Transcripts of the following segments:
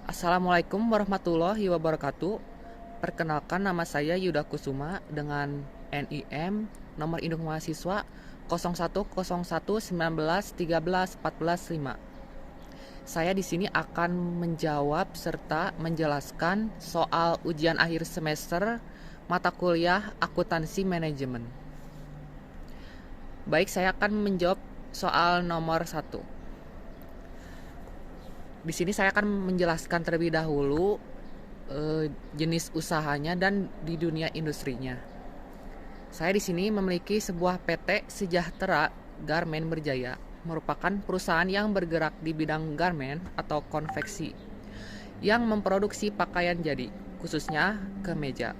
Assalamualaikum warahmatullahi wabarakatuh. Perkenalkan, nama saya Yuda Kusuma dengan NIM nomor induk mahasiswa 010119131445. Saya di sini akan menjawab serta menjelaskan soal ujian akhir semester mata kuliah akuntansi manajemen. Baik, saya akan menjawab soal nomor 1. Di sini saya akan menjelaskan terlebih dahulu jenis usahanya dan di dunia industrinya. Saya di sini memiliki sebuah PT Sejahtera Garmen Berjaya, merupakan perusahaan yang bergerak di bidang garmen atau konveksi yang memproduksi pakaian jadi, khususnya kemeja.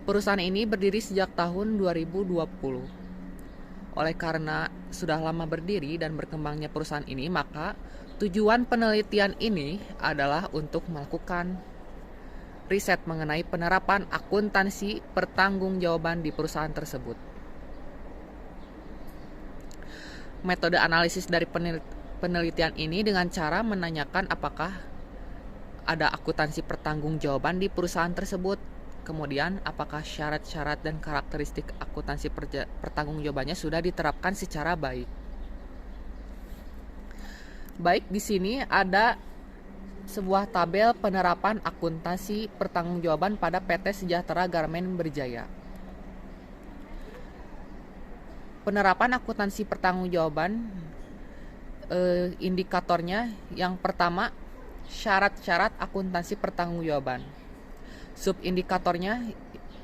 Perusahaan ini berdiri sejak tahun 2020. Oleh karena sudah lama berdiri dan berkembangnya perusahaan ini, maka tujuan penelitian ini adalah untuk melakukan riset mengenai penerapan akuntansi pertanggungjawaban di perusahaan tersebut. Metode analisis dari penelitian ini dengan cara menanyakan apakah ada akuntansi pertanggungjawaban di perusahaan tersebut, kemudian apakah syarat-syarat dan karakteristik akuntansi pertanggungjawabannya sudah diterapkan secara baik. Baik, di sini ada sebuah tabel penerapan akuntansi pertanggungjawaban pada PT Sejahtera Garmen Berjaya. Penerapan akuntansi pertanggungjawaban, indikatornya yang pertama syarat-syarat akuntansi pertanggungjawaban. Subindikatornya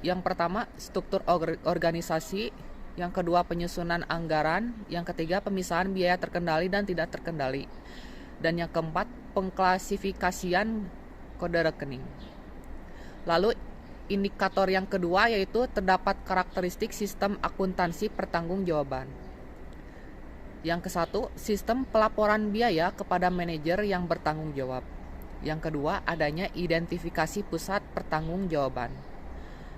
yang pertama struktur organisasi, yang kedua penyusunan anggaran, yang ketiga pemisahan biaya terkendali dan tidak terkendali, dan yang keempat pengklasifikasian kode rekening. Lalu indikator yang kedua yaitu terdapat karakteristik sistem akuntansi pertanggungjawaban. Yang kesatu, sistem pelaporan biaya kepada manajer yang bertanggung jawab. Yang kedua, adanya identifikasi pusat pertanggungjawaban,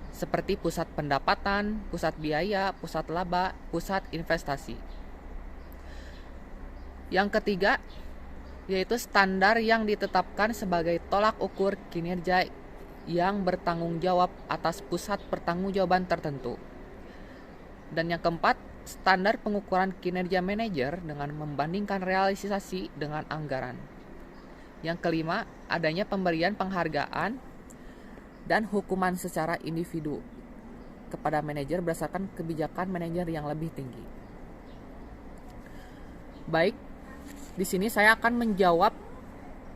seperti pusat pendapatan, pusat biaya, pusat laba, pusat investasi. Yang ketiga, yaitu standar yang ditetapkan sebagai tolak ukur kinerja yang bertanggung jawab atas pusat pertanggungjawaban tertentu. Dan yang keempat, standar pengukuran kinerja manajer dengan membandingkan realisasi dengan anggaran. Yang kelima, adanya pemberian penghargaan dan hukuman secara individu kepada manajer berdasarkan kebijakan manajer yang lebih tinggi. Baik, di sini saya akan menjawab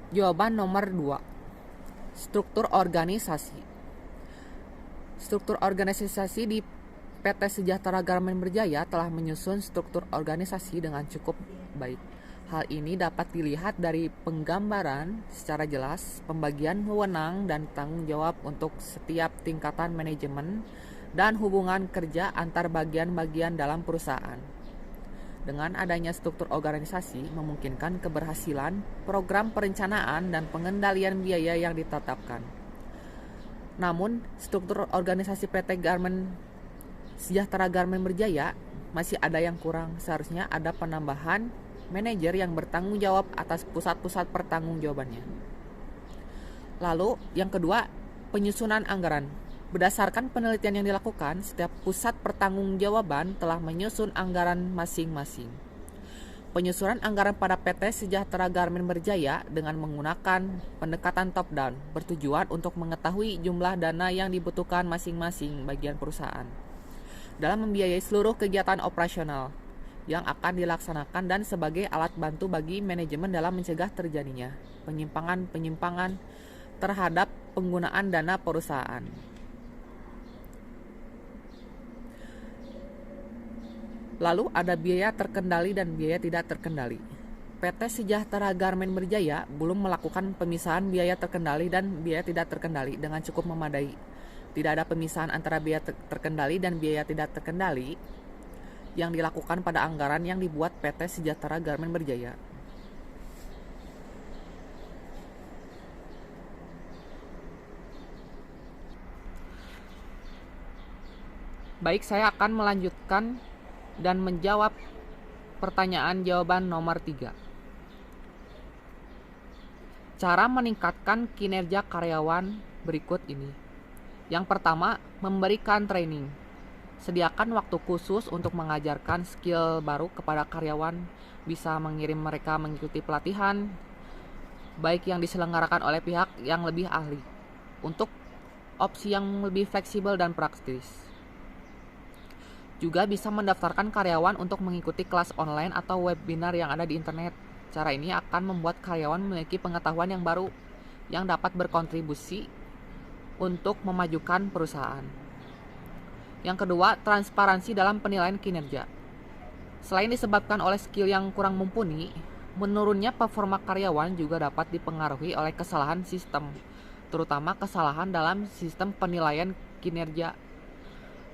jawaban nomor 2. Struktur organisasi. Struktur organisasi di PT Sejahtera Garmen Berjaya telah menyusun struktur organisasi dengan cukup baik. Hal ini dapat dilihat dari penggambaran secara jelas pembagian wewenang dan tanggung jawab untuk setiap tingkatan manajemen dan hubungan kerja antar bagian-bagian dalam perusahaan. Dengan adanya struktur organisasi memungkinkan keberhasilan program perencanaan dan pengendalian biaya yang ditetapkan. Namun, struktur organisasi PT Sejahtera Garmen Berjaya masih ada yang kurang. Seharusnya ada penambahan manajer yang bertanggung jawab atas pusat-pusat pertanggungjawabannya. Lalu, yang kedua, penyusunan anggaran. Berdasarkan penelitian yang dilakukan, setiap pusat pertanggungjawaban telah menyusun anggaran masing-masing. Penyusunan anggaran pada PT Sejahtera Garmen Berjaya dengan menggunakan pendekatan top-down bertujuan untuk mengetahui jumlah dana yang dibutuhkan masing-masing bagian perusahaan dalam membiayai seluruh kegiatan operasional yang akan dilaksanakan dan sebagai alat bantu bagi manajemen dalam mencegah terjadinya penyimpangan terhadap penggunaan dana perusahaan. Lalu ada biaya terkendali dan biaya tidak terkendali. PT Sejahtera Garmen Berjaya belum melakukan pemisahan biaya terkendali dan biaya tidak terkendali dengan cukup memadai. Tidak ada pemisahan antara biaya terkendali dan biaya tidak terkendali yang dilakukan pada anggaran yang dibuat PT Sejahtera Garmen Berjaya. Baik, saya akan melanjutkan dan menjawab pertanyaan jawaban nomor 3. Cara meningkatkan kinerja karyawan berikut ini. Yang pertama, memberikan training. Sediakan waktu khusus untuk mengajarkan skill baru kepada karyawan, bisa mengirim mereka mengikuti pelatihan, baik yang diselenggarakan oleh pihak yang lebih ahli, untuk opsi yang lebih fleksibel dan praktis. Juga bisa mendaftarkan karyawan untuk mengikuti kelas online atau webinar yang ada di internet. Cara ini akan membuat karyawan memiliki pengetahuan yang baru yang dapat berkontribusi untuk memajukan perusahaan. Yang kedua, transparansi dalam penilaian kinerja. Selain disebabkan oleh skill yang kurang mumpuni, menurunnya performa karyawan juga dapat dipengaruhi oleh kesalahan sistem, terutama kesalahan dalam sistem penilaian kinerja.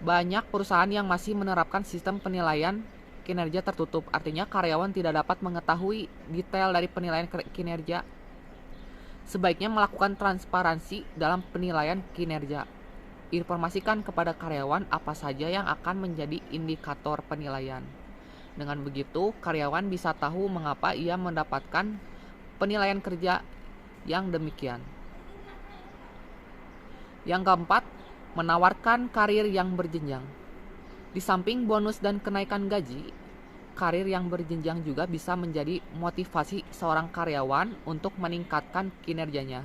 Banyak perusahaan yang masih menerapkan sistem penilaian kinerja tertutup, artinya karyawan tidak dapat mengetahui detail dari penilaian kinerja. Sebaiknya melakukan transparansi dalam penilaian kinerja. Informasikan kepada karyawan apa saja yang akan menjadi indikator penilaian. Dengan begitu, karyawan bisa tahu mengapa ia mendapatkan penilaian kerja yang demikian. Yang keempat, menawarkan karir yang berjenjang. Di samping bonus dan kenaikan gaji, karir yang berjenjang juga bisa menjadi motivasi seorang karyawan untuk meningkatkan kinerjanya.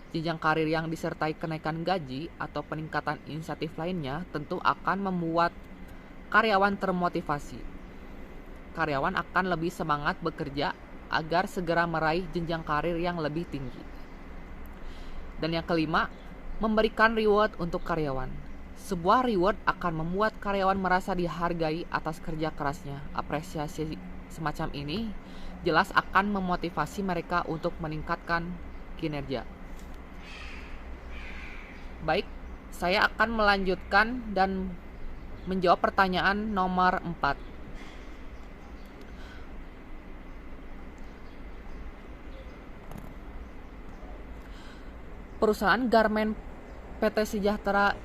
Jenjang karir yang disertai kenaikan gaji atau peningkatan insentif lainnya tentu akan membuat karyawan termotivasi. Karyawan akan lebih semangat bekerja agar segera meraih jenjang karir yang lebih tinggi. Dan yang kelima, memberikan reward untuk karyawan. Sebuah reward akan membuat karyawan merasa dihargai atas kerja kerasnya. Apresiasi semacam ini jelas akan memotivasi mereka untuk meningkatkan kinerja. Baik, saya akan melanjutkan dan menjawab pertanyaan nomor 4. Perusahaan garmen PT Sejahtera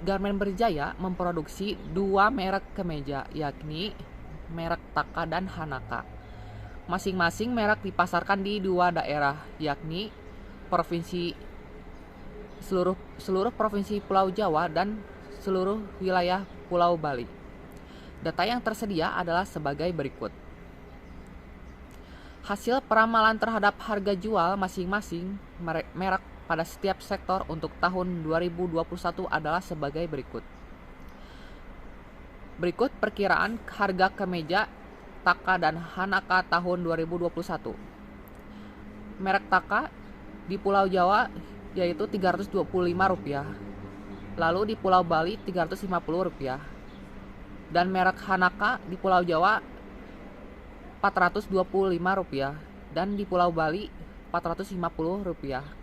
Garmen Berjaya memproduksi 2 merek kemeja, yakni merek Taka dan Hanaka. Masing-masing merek dipasarkan di 2 daerah, yakni seluruh provinsi Pulau Jawa dan seluruh wilayah Pulau Bali. Data yang tersedia adalah sebagai berikut. Hasil peramalan terhadap harga jual masing-masing merek pada setiap sektor untuk tahun 2021 adalah sebagai berikut. Berikut perkiraan harga kemeja Taka dan Hanaka tahun 2021. Merek Taka di Pulau Jawa yaitu Rp325, lalu di Pulau Bali Rp350, dan merek Hanaka di Pulau Jawa Rp425 dan di Pulau Bali Rp450.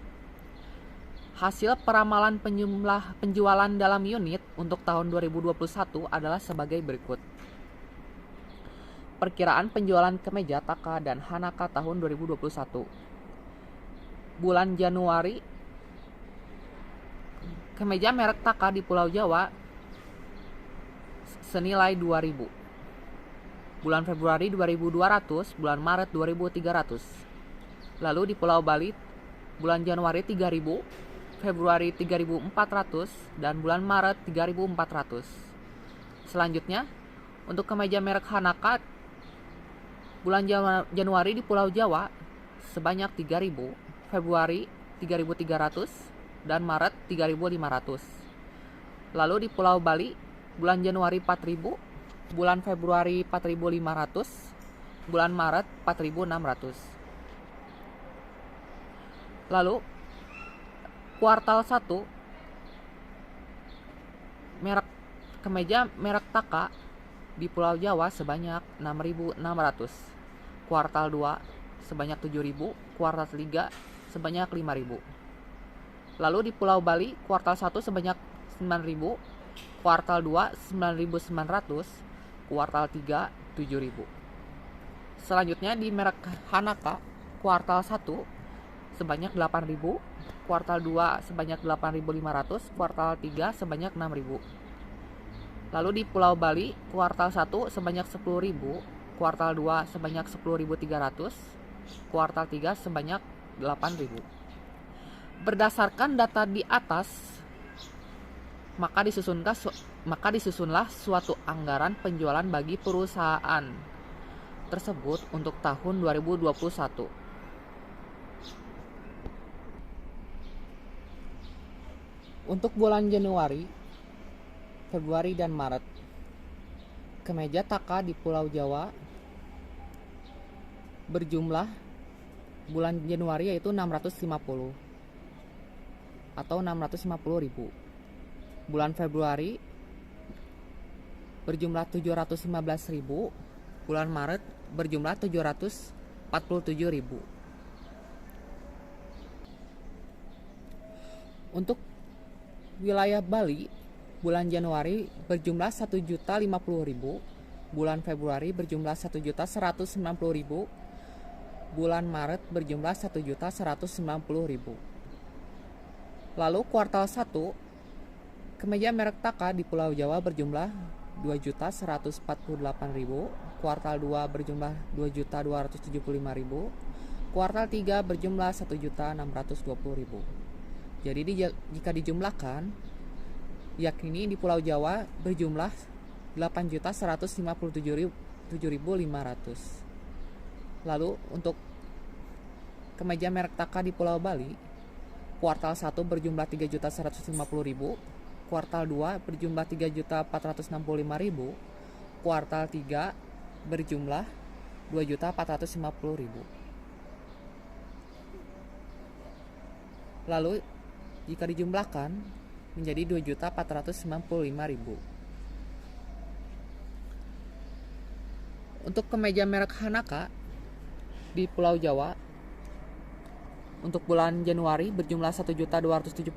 Hasil peramalan penjualan dalam unit untuk tahun 2021 adalah sebagai berikut. Perkiraan penjualan kemeja Taka dan Hanaka tahun 2021. Bulan Januari, kemeja merek Taka di Pulau Jawa senilai 2.000. Bulan Februari 2.200, bulan Maret 2.300. Lalu di Pulau Bali bulan Januari 3.000, Februari 3.400, dan bulan Maret 3.400. Selanjutnya, untuk kemeja merek Hanaka bulan Januari di Pulau Jawa sebanyak 3.000, Februari 3.300, dan Maret 3.500. Lalu di Pulau Bali bulan Januari 4.000, bulan Februari 4.500, bulan Maret 4.600. Lalu kuartal 1 kemeja merek Taka di Pulau Jawa sebanyak 6.600, kuartal 2 sebanyak 7.000, kuartal 3 sebanyak 5.000. Lalu di Pulau Bali kuartal 1 sebanyak 9.000, kuartal 2 9.900, kuartal 3 7.000. Selanjutnya di merek Hanaka kuartal 1 sebanyak 8.000, kuartal 2 sebanyak 8.500, kuartal 3 sebanyak 6.000. Lalu di Pulau Bali, kuartal 1 sebanyak 10.000, kuartal 2 sebanyak 10.300, kuartal 3 sebanyak Berdasarkan data di atas, maka disusunlah suatu anggaran penjualan bagi perusahaan tersebut untuk tahun 2021. Untuk bulan Januari, Februari, dan Maret, kemeja taka di Pulau Jawa berjumlah bulan Januari yaitu 650 atau 650.000. Bulan Februari berjumlah 715.000, bulan Maret berjumlah 747.000. Untuk wilayah Bali, bulan Januari berjumlah 1.050.000, bulan Februari berjumlah 1.190.000, bulan Maret berjumlah 1.190.000. Lalu kuartal 1, kemeja merek taka di Pulau Jawa berjumlah 2.148.000, kuartal 2 berjumlah 2.275.000, kuartal 3 berjumlah 1.620.000. Jadi jika dijumlahkan, yakni di Pulau Jawa berjumlah 8.157.500. Lalu untuk kemeja merek taka di Pulau Bali, kuartal 1 berjumlah 3.150.000, kuartal 2 berjumlah 3.465.000, kuartal 3 berjumlah 2.450.000. Lalu jika dijumlahkan menjadi 2.495.000. Untuk kemeja merek Hanaka di Pulau Jawa, untuk bulan Januari berjumlah 1.275.000,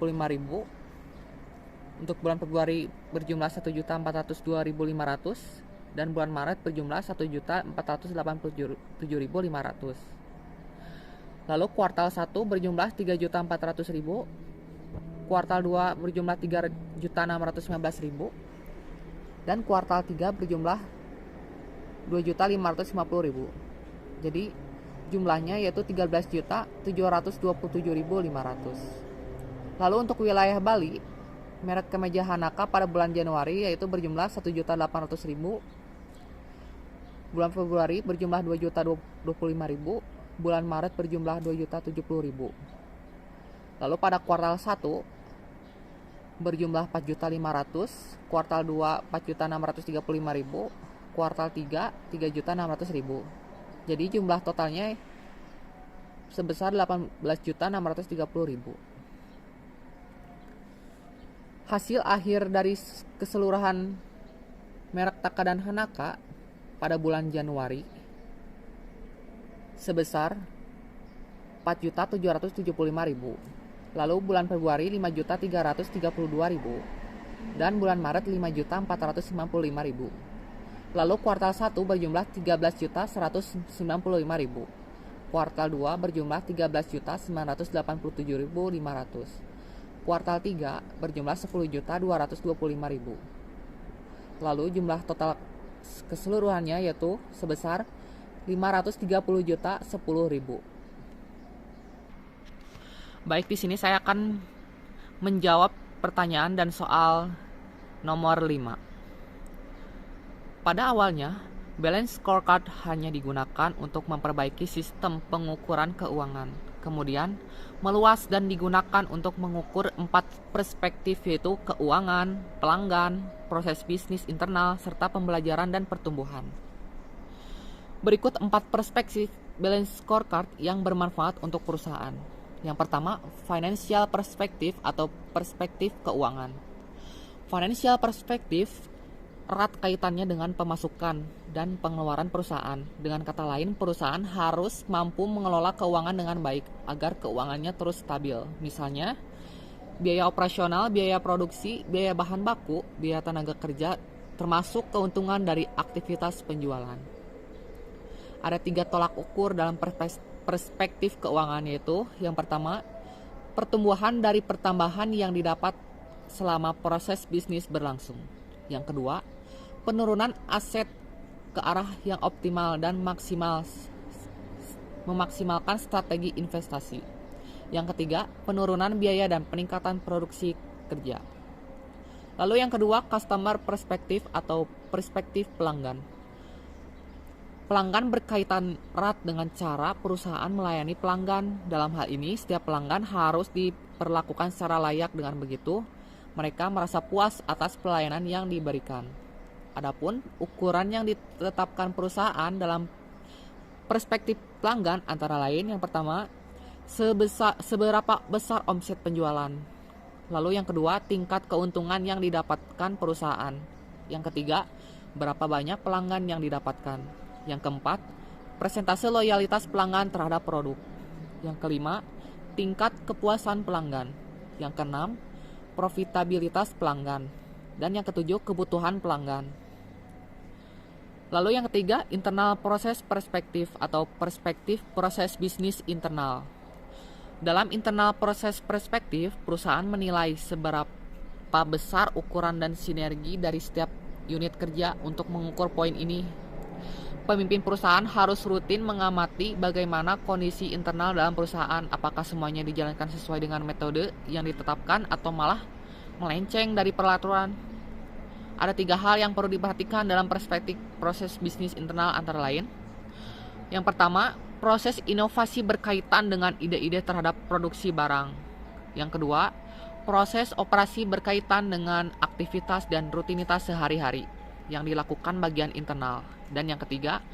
untuk bulan Februari berjumlah 1.402.500, dan bulan Maret berjumlah 1.487.500. Lalu kuartal 1 berjumlah 3.400.000, kuartal 2 berjumlah 3.619.000, dan kuartal 3 berjumlah 2.550.000. Jadi jumlahnya yaitu 13.727.500. Lalu untuk wilayah Bali, merek kemeja Hanaka pada bulan Januari yaitu berjumlah 1.800.000, bulan Februari berjumlah 2.025.000, bulan Maret berjumlah 2.070.000. Lalu pada kuartal 1 berjumlah 4.500.000, kuartal 2 4.635.000, kuartal 3 3.600.000. Jadi jumlah totalnya sebesar 18.630.000. Hasil akhir dari keseluruhan merek taka dan Hanaka pada bulan Januari sebesar 4.775.000. Lalu bulan Februari 5.332.000 dan bulan Maret 5.495.000. Lalu kuartal 1 berjumlah 13.195.000, kuartal 2 berjumlah 13.987.500, kuartal 3 berjumlah 10.225.000. Lalu jumlah total keseluruhannya yaitu sebesar 530.010.000. Baik, di sini saya akan menjawab pertanyaan dan soal nomor 5. Pada awalnya, balance scorecard hanya digunakan untuk memperbaiki sistem pengukuran keuangan. Kemudian, meluas dan digunakan untuk mengukur 4 perspektif yaitu keuangan, pelanggan, proses bisnis internal, serta pembelajaran dan pertumbuhan. Berikut 4 perspektif balance scorecard yang bermanfaat untuk perusahaan. Yang pertama, financial perspective atau perspektif keuangan. Financial perspective erat kaitannya dengan pemasukan dan pengeluaran perusahaan. Dengan kata lain, perusahaan harus mampu mengelola keuangan dengan baik agar keuangannya terus stabil. Misalnya, biaya operasional, biaya produksi, biaya bahan baku, biaya tenaga kerja, termasuk keuntungan dari aktivitas penjualan. Ada 3 tolak ukur dalam perspektif keuangan, yaitu yang pertama, pertumbuhan dari pertambahan yang didapat selama proses bisnis berlangsung. Yang kedua, penurunan aset ke arah yang optimal dan maksimal memaksimalkan strategi investasi. Yang ketiga, penurunan biaya dan peningkatan produksi kerja. Lalu yang kedua, customer perspective atau perspektif pelanggan. Pelanggan berkaitan erat dengan cara perusahaan melayani pelanggan. Dalam hal ini, setiap pelanggan harus diperlakukan secara layak. Dengan begitu, mereka merasa puas atas pelayanan yang diberikan. Adapun ukuran yang ditetapkan perusahaan dalam perspektif pelanggan antara lain, yang pertama, seberapa besar omset penjualan. Lalu yang kedua, tingkat keuntungan yang didapatkan perusahaan. Yang ketiga, berapa banyak pelanggan yang didapatkan. Yang keempat, persentase loyalitas pelanggan terhadap produk. Yang kelima, tingkat kepuasan pelanggan. Yang keenam, profitabilitas pelanggan. Dan yang ketujuh, kebutuhan pelanggan. Lalu yang ketiga, internal proses perspektif atau perspektif proses bisnis internal. Dalam internal proses perspektif, perusahaan menilai seberapa besar ukuran dan sinergi dari setiap unit kerja. Untuk mengukur poin ini, pemimpin perusahaan harus rutin mengamati bagaimana kondisi internal dalam perusahaan, apakah semuanya dijalankan sesuai dengan metode yang ditetapkan atau malah melenceng dari peraturan. Ada 3 hal yang perlu diperhatikan dalam perspektif proses bisnis internal antara lain. Yang pertama, proses inovasi berkaitan dengan ide-ide terhadap produksi barang. Yang kedua, proses operasi berkaitan dengan aktivitas dan rutinitas sehari-hari yang dilakukan bagian internal. Dan yang ketiga,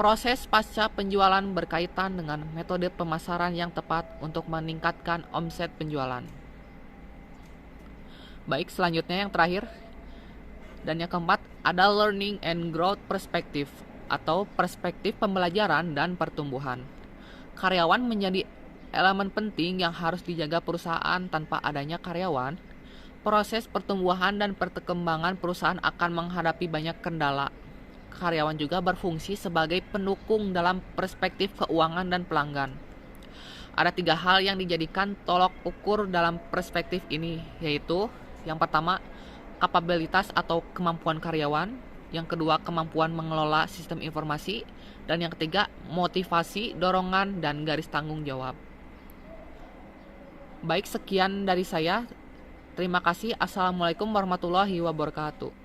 proses pasca penjualan berkaitan dengan metode pemasaran yang tepat untuk meningkatkan omset penjualan. Baik, selanjutnya yang terakhir dan yang keempat, ada learning and growth perspective atau perspektif pembelajaran dan pertumbuhan. Karyawan menjadi elemen penting yang harus dijaga perusahaan. Tanpa adanya karyawan, proses pertumbuhan dan perkembangan perusahaan akan menghadapi banyak kendala. Karyawan juga berfungsi sebagai pendukung dalam perspektif keuangan dan pelanggan. Ada 3 hal yang dijadikan tolok ukur dalam perspektif ini, yaitu yang pertama, kapabilitas atau kemampuan karyawan. Yang kedua, kemampuan mengelola sistem informasi. Dan yang ketiga, motivasi, dorongan, dan garis tanggung jawab. Baik, sekian dari saya. Terima kasih. Assalamualaikum warahmatullahi wabarakatuh.